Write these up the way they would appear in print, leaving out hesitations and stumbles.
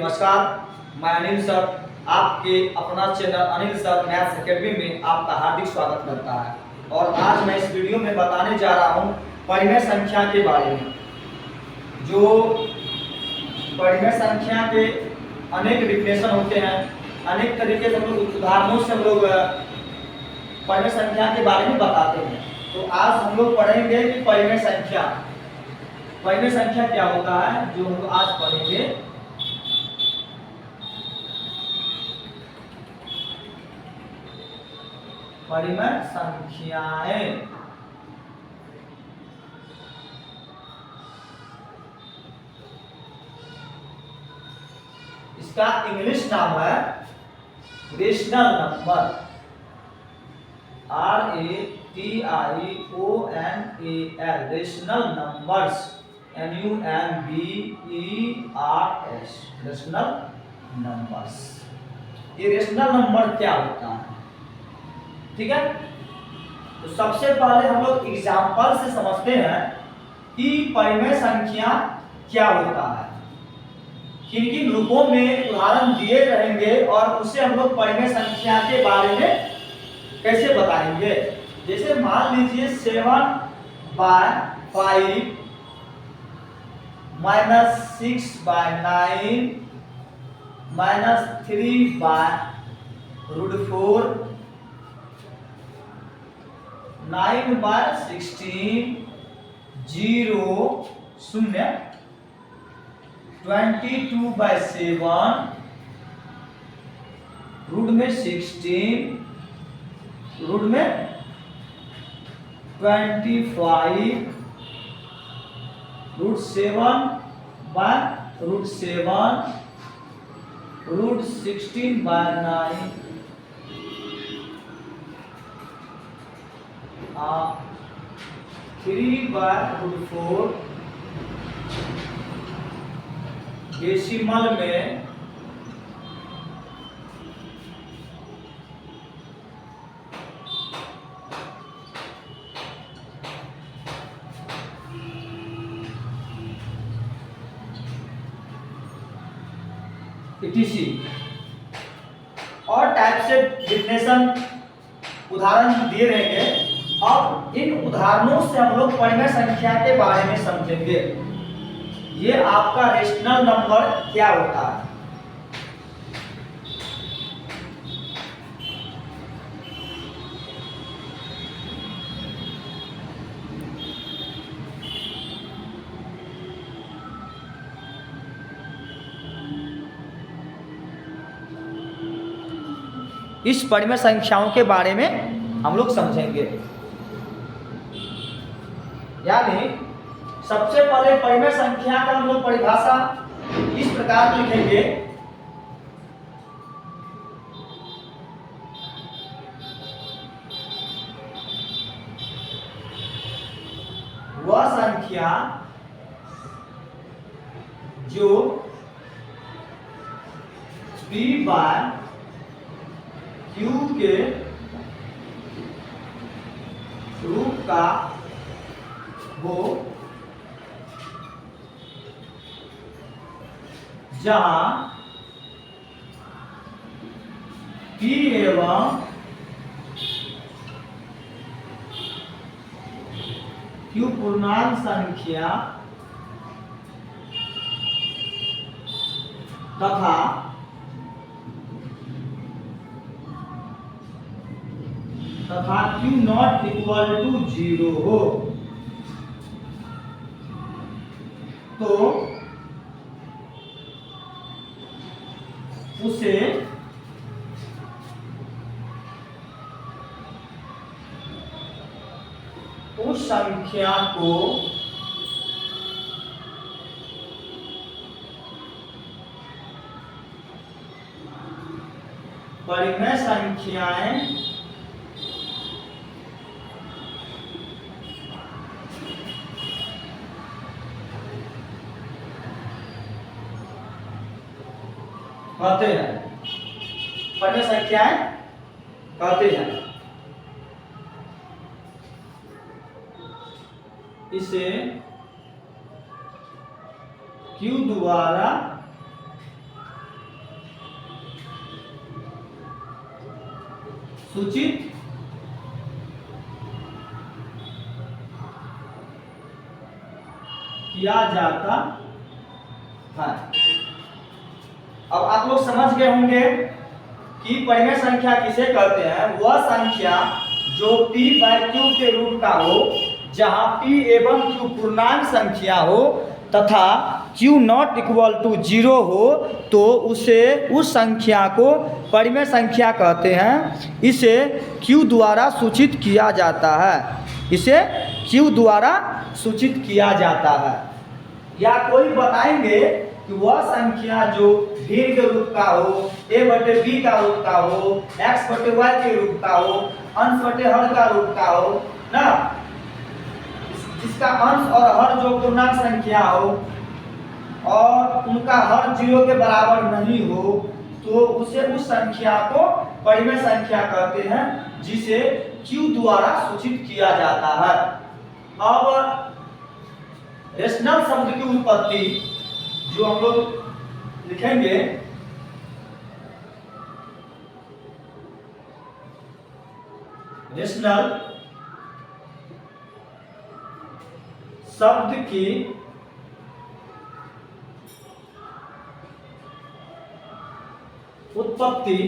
नमस्कार, मैं अनिल सर आपके अपना channel Anil sir maths academy में आपका हार्दिक स्वागत करता है। और आज मैं इस वीडियो में बताने जा रहा हूं परिमेय संख्या के बारे में। जो परिमेय संख्या के अनेक डिफिनेशन होते हैं, अनेक तरीके से हम लोग उदाहरणों से हम लोग परिमेय संख्या के बारे में बताते हैं। तो आज हम लोग पढ़ेंगे कि परिमेय संख्या क्या होता है, जो हम लोग आज पढ़ेंगे। परिमेय संख्याएं इसका इंग्लिश नाम है rational number, RATIONAL, rational numbers, NUMBERS, rational numbers. ये रेशनल नंबर क्या होता है, ठीक है। तो सबसे पहले हम लोग एग्जाम्पल से समझते हैं कि परिमेय संख्या क्या होता है। किन किन रूपों में उदाहरण दिए रहेंगे और उसे हम लोग परिमेय संख्या के बारे में कैसे बताएंगे। जैसे मान लीजिए 7/5 -6/9 -3/√4 9/16 0 0 22/7 रूट में 16 रूट में 25 √7/√7 √16/9 3/√4 डेसिमल में 86 और टाइप से डिफिनेशन उदाहरण दिए रहेंगे। अब इन उदाहरणों से हम लोग परिमेय संख्या के बारे में समझेंगे। ये आपका रेशनल नंबर क्या होता है। इस परिमेय संख्याओं के बारे में हम लोग समझेंगे। यानी सबसे पहले परिमेय संख्या का हम लोग परिभाषा इस प्रकार लिखेंगे। वह संख्या जो P/Q के रूप का हो, जहां P एवं Q पूर्णांक संख्या तथा Q नॉट इक्वल टू 0 हो, तो उसे उस संख्या को परिमेय संख्याएं कहते हैं। परिमेय संख्याएं कहते हैं। इसे Q द्वारा सूचित किया जाता है। अब आप लोग समझ गए होंगे कि परिमेय संख्या किसे कहते हैं। वह संख्या जो p/q के रूप का हो, जहां p एवं q पूर्णांक संख्या हो तथा q नॉट इक्वल टू 0 हो, तो उसे उस संख्या को परिमेय संख्या कहते हैं। इसे q द्वारा सूचित किया जाता है। इसे q द्वारा सूचित किया जाता है। या कोई बताएंगे कि वह संख्या जो भिन्न के रूप का हो, a/b का रूप का हो, x/y के रूप का हो, अंश/हर का रूप का हो ना, जिसका अंश और हर जो पूर्णांक संख्या हो और उनका हर 0 के बराबर नहीं हो, तो उसे उस संख्या को परिमेय संख्या कहते हैं, जिसे q द्वारा सूचित किया जाता है। अब रेशनल शब्द की उत्पत्ति जो हम लोग लिखेंगे, रेशनल शब्द की उत्पत्ति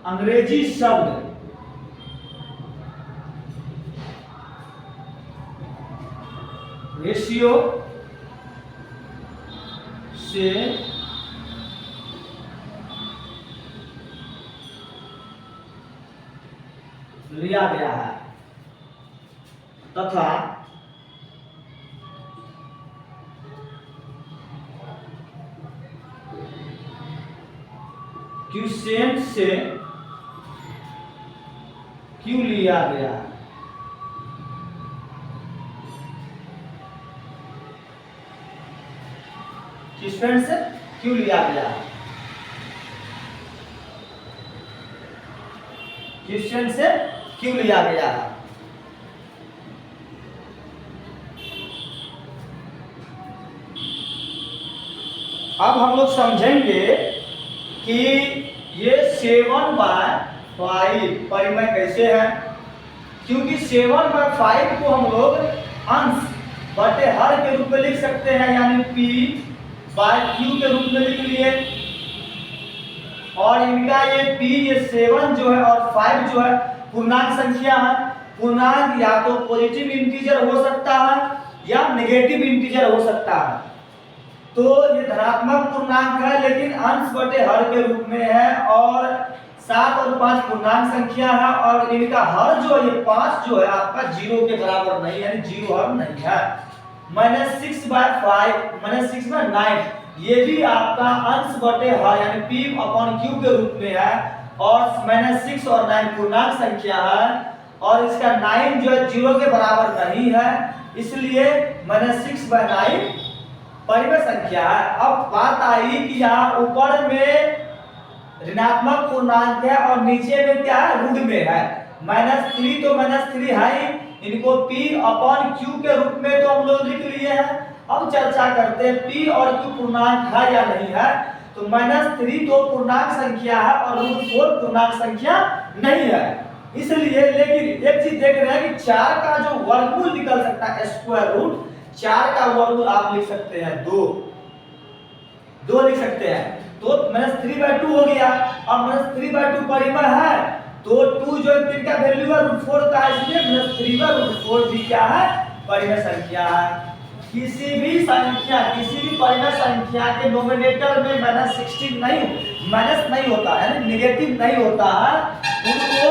अंग्रेजी शब्द रेशियो से लिया गया है तथा क्यूसेंट से क्यों लिया गया है। क्यूसेंट से क्यों लिया गया है। क्वेश्चन से क्यों लिया गया है। अब हम लोग समझेंगे कि ये 7/5 परिमेय कैसे है, क्योंकि 7/5 को हम लोग अंश बटे हर के रूप में लिख सकते हैं, यानी p/q के रूप में लिख लिए, और इनका ये p ये 7 जो है और 5 जो है पूर्णांक संख्या है। पूर्णांक या तो पॉजिटिव इंटीजर हो सकता है या नेगेटिव इंटीजर हो सकता है। तो ये धनात्मक पूर्णांक है, लेकिन अंश बटे हर के रूप में है, और 7 और 5 पूर्णांक संख्या है, और इनका हर जो है ये 5 जो है आपका 0 के बराबर नहीं है, यानी 0 हर नहीं है। -6/5 -6/9 ये भी आपका अंश बटे हर यानी p/q के रूप में है, और -6 और 9 पूर्णांक संख्या है, और इसका 9 जो है 0 के बराबर नहीं है, इसलिए -6/9 परिमेय संख्या है। अब बात आई कि यहाँ ऊपर में ऋणात्मक पूर्णांक है और नीचे में क्या है, ऋण में है। -3 तो -3 है, इनको p/q के रूप में तो हम लोग लिख लिए हैं। अब चर्चा करते हैं p और q पूर्णांक है या नहीं है। तो -3 तो पूर्णांक संख्या है और √4 पूर्णांक संख्या नहीं है, इसलिए लेकिन एक चीज देख रहे हैं कि 4 का जो वर्गमूल निकल सकता है, स्क्वायर रूट 4 का वर्गमूल आप लिख सकते हैं 2 लिख सकते हैं, तो -3/2 हो गया। अब -3/2 परिमेय है, तो 2 जो इनका वैल्यू है √4 का, इसलिए -3/√4 भी क्या है, परिमेय संख्या है। किसी भी परिमेय संख्या के नोमिनेटर में -16 माइनस नहीं होता है, यानी नेगेटिव नहीं होता है, उनको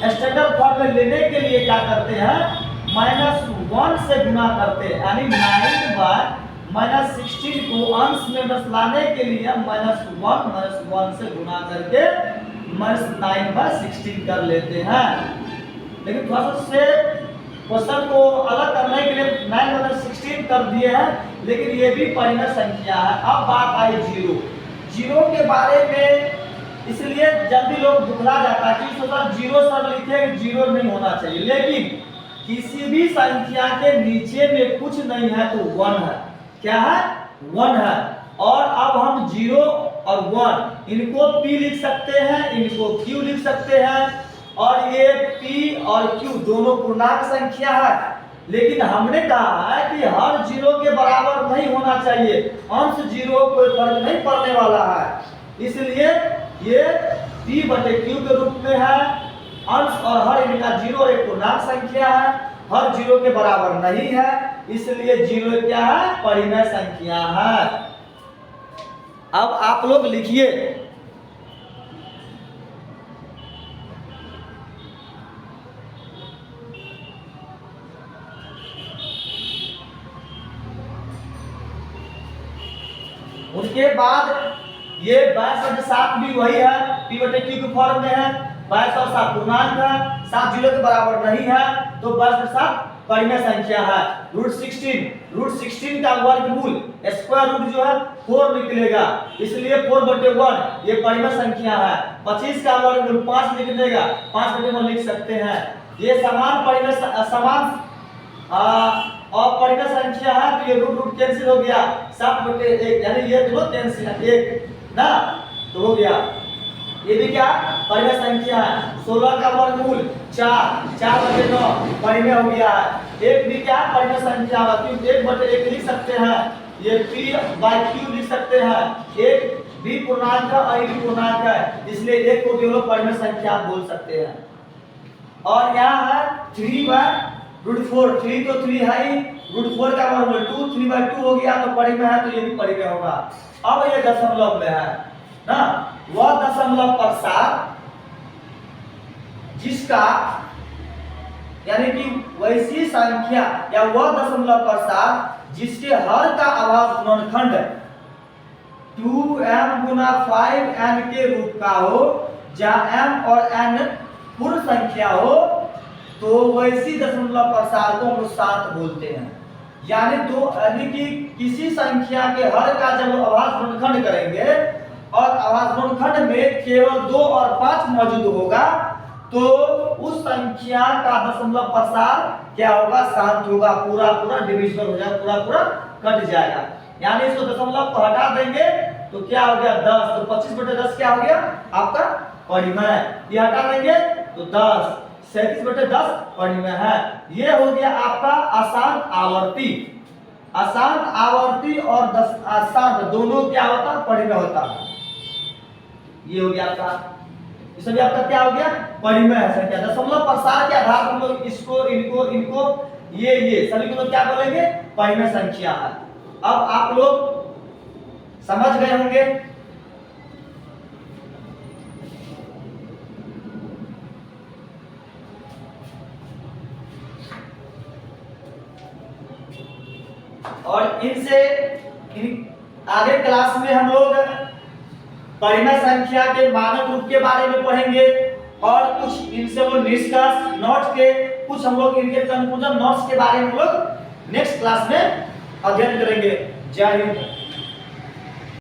स्टैंडर्ड फॉर्म में लेने के लिए क्या करते हैं, -1 से गुना करते हैं, यानी 9/-16 को अंश में बस लाने के लिए -1 से गुना करके -9/16 कर लेते हैं। लेकिन थोड़ा सा क्वेश्चन को अलग करने के लिए 9/16 कर दिए हैं, लेकिन ये भी परिमेय संख्या है। अब बात आई 0 के बारे में, इसलिए जल्दी लोग भुला जाता है कि सोचा 0 सर लिखे, 0 नहीं होना चाहिए, लेकिन किसी भी संख्या के नीचे में कुछ नहीं है तो 1 है। क्या है, 1 है। और अब हम 0 और 1 इनको P लिख सकते हैं, इनको Q लिख सकते हैं, और ये P और Q दोनों पूर्णांक संख्या है। लेकिन हमने कहा है कि हर 0 के बराबर नहीं होना चाहिए, अंश 0 कोई फर्क नहीं पड़ने वाला है, इसलिए ये P बटे Q के रूप में है। अंश और हर इनका 0 एक पूर्णांक संख्या है, हर 0 के बराबर नहीं है, इसलिए 0 क्या है, परिमेय संख्या है। अब आप लोग लिखिए उसके बाद ये 22/7 भी वही है, P बटे Q के फॉर्म में है। 22 और 7 पूर्णांक है, 7 0 के बराबर नहीं है, तो 22/7 परिमेय संख्या है। √16 का वर्गमूल स्क्वायर रूट जो है 4 निकलेगा, इसलिए 4/1 ये परिमेय संख्या है। 25 का वर्गमूल 5 निकल देगा, 5/1 लिख सकते हैं। ये समान परिमेय समान और परिमेय संख्या है, तो ये रूट कैंसिल हो गया, 7/1 यानी ये दोनों कैंसिल है, 1 ना, तो हो गया। ये भी क्या परिमेय संख्या है। 16 का वर्गमूल 4, 4/9 परिमेय हो गया है। 1 भी क्या परिमेय संख्या है, क्योंकि 1/1 लिख सकते हैं, ये P/Q लिख सकते हैं। 1 भी पूर्णांक है और ये भी पूर्णांक है, इसलिए 1 को केवल परिमेय संख्या बोल सकते हैं। और यहाँ है 3/√4, 3 तो 3 है ही, √4 का वर्गमूल 2, 3/2 हो गया, तो परिमेय है, तो ये भी परिमेय होगा। अब ये दशमलव में है ना, वह दशमलव प्रसार जिसका यानी कि वैसी संख्या या वह दशमलव प्रसार जिसके हर का आभास गुणनखंड 2m गुना 5n के रूप का हो, जहां m और n पूर्ण संख्या हो, तो वैसी दशमलव प्रसार को हम लोग सात बोलते हैं। यानी कि किसी संख्या के हर का जब आभास गुणनखंड करेंगे और आभास गुणनखंड में केवल 2 और 5 मौजूद होगा, तो उस संख्या का दशमलव प्रसार क्या होगा, शांत होगा, पूरा डिविजिबल हो जाएगा, पूरा कट जाएगा। यानी इसको दशमलव को हटा देंगे तो क्या हो गया 10, तो 25/10 क्या हो गया आपका परिमेय। ये हटा देंगे तो 10, 37/10 परिमेय है। ये हो गया आपका अशांत आवर्ती। अशांत आवर्ती और अशांत दोनों क्या होता है, परिमेय होता है। ये हो गया आपका, इस भी आपका क्या हो गया, परिमेय है संख्या। दशमलव प्रसार के आधार पर हम लोग इसको इनको ये सभी को क्या बोलेंगे, परिमेय संख्या है। अब आप लोग समझ गए होंगे। और इनसे आगे क्लास में हम लोग परिमेय संख्या के मानक रूप के बारे में पढ़ेंगे, और कुछ इनसे वो निष्कर्ष नोट्स के कुछ हम लोग इनके कंक्लूजन नोट्स के बारे में हम लोग नेक्स्ट क्लास में अध्ययन करेंगे। जय हिंद।